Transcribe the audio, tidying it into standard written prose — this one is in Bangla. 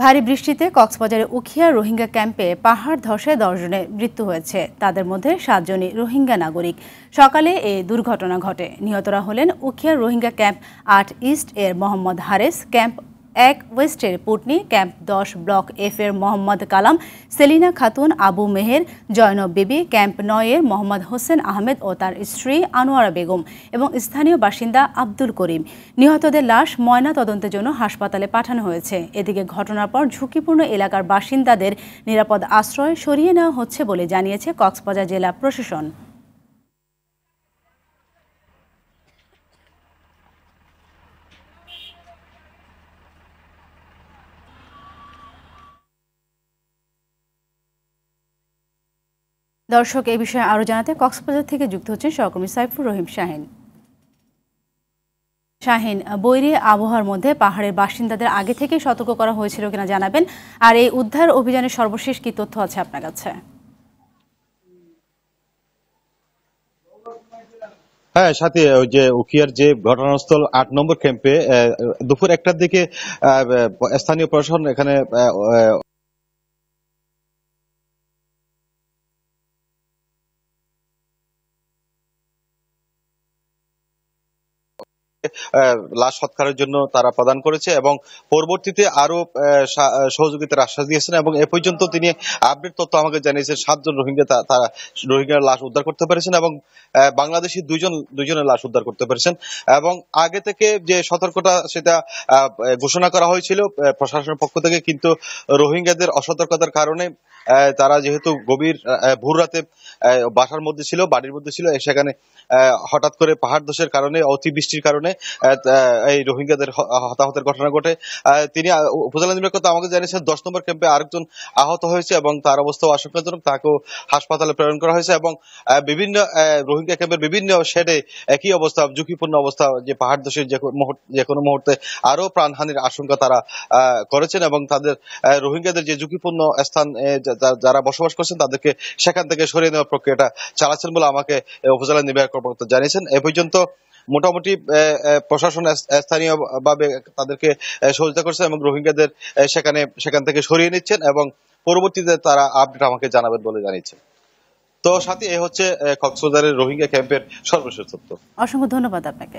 ভারী বৃষ্টিতে কক্সবাজারের উখিয়া রোহিঙ্গা ক্যাম্পে পাহাড় ধসে 10 জনের মৃত্যু হয়েছে। তাদের মধ্যে 7 জনই রোহিঙ্গা নাগরিক। সকালে এই দুর্ঘটনা ঘটে। নিহতরা হলেন উখিয়া রোহিঙ্গা ক্যাম্প 8 ইস্ট এর মোহাম্মদ হারেস, ক্যাম্প 1 ওয়েস্টের পুটনি, ক্যাম্প 10 ব্লক এফ এর মোহাম্মদ কালাম, সেলিনা খাতুন, আবু মেহের, জয়নব বিবি, ক্যাম্প 9 এর মোহাম্মদ হোসেন আহমেদ ও তার স্ত্রী আনোয়ারা বেগম এবং স্থানীয় বাসিন্দা আব্দুল করিম। নিহতদের লাশ ময়না তদন্তের জন্য হাসপাতালে পাঠানো হয়েছে। এদিকে ঘটনার পর ঝুঁকিপূর্ণ এলাকার বাসিন্দাদের নিরাপদ আশ্রয় সরিয়ে নেওয়া হচ্ছে বলে জানিয়েছে কক্সবাজার জেলা প্রশাসন। দর্শক, এই বিষয়ে আরো জানাতে কক্সবাজার থেকে যুক্ত হচ্ছেন সহকর্মী সাইফুর রহিম শাহিন। শাহিন, বৈরী আবহাওয়ার মধ্যে পাহাড়ের বাসিন্দাদের আগে থেকে সতর্ক করা হয়েছিল কিনা জানাবেন, আর এই উদ্ধার অভিযানের সর্বশেষ কি তথ্য আছে আপনার কাছে? হ্যাঁ, সাথে ওই যে উখিয়ার যে ঘটনাস্থল 8 নম্বর ক্যাম্পে দুপুর 1টার দিকে স্থানীয় প্রশাসন এখানে লাশ সৎকারের জন্য তারা প্রদান করেছে এবং পরবর্তীতে আরো সহযোগিতার আশ্বাস দিয়েছেন এবং এ পর্যন্ত তিনি আপডেট তথ্য আমাকে জানিয়েছেন 7 জন রোহিঙ্গা তারা রোহিঙ্গার লাশ উদ্ধার করতে পেরেছেন এবং বাংলাদেশি দুজনের লাশ উদ্ধার করতে পেরেছেন এবং আগে থেকে যে সতর্কতা সেটা ঘোষণা করা হয়েছিল প্রশাসনের পক্ষ থেকে, কিন্তু রোহিঙ্গাদের অসতর্কতার কারণে তারা যেহেতু গভীর ভোর রাতে বাসার মধ্যে ছিল, বাড়ির মধ্যে ছিল, সেখানে হঠাৎ করে পাহাড় ধসের কারণে, অতিবৃষ্টির কারণে এই রোহিঙ্গাদের হতাহতের ঘটনা ঘটে। তিনি উপজেলা নির্বাচন আমাকে জানিয়েছেন 10 নম্বর ক্যাম্পে আরেকজন আহত হয়েছে এবং তার অবস্থাও আশঙ্কাজনক, তাকেও হাসপাতালে প্রেরণ করা হয়েছে এবং বিভিন্ন রোহিঙ্গা ক্যাম্পের বিভিন্ন শেডে একই অবস্থা, ঝুঁকিপূর্ণ অবস্থা, যে পাহাড় ধসের যে কোনো মুহূর্তে আরো প্রাণহানির আশঙ্কা তারা করেছেন এবং তাদের রোহিঙ্গাদের যে ঝুঁকিপূর্ণ স্থান যারা বসবাস করছেন তাদেরকে সেখান থেকে সরিয়ে নেওয়ার প্রক্রিয়াটা চালাচ্ছেন বলে আমাকে উপজেলা নির্বাহী কর্মকর্তা জানিয়েছেন। এ পর্যন্ত মোটামুটি প্রশাসন স্থানীয়ভাবে তাদেরকে সহযোগিতা করছে এবং রোহিঙ্গাদের সেখান থেকে সরিয়ে নিচ্ছেন এবং পরবর্তীতে তারা আপডেট আমাকে জানাবেন বলে জানিয়েছে। তো সাথে এ হচ্ছে কক্সবাজারের রোহিঙ্গা ক্যাম্পের সর্বশেষ তথ্য। অসংখ্য ধন্যবাদ আপনাকে।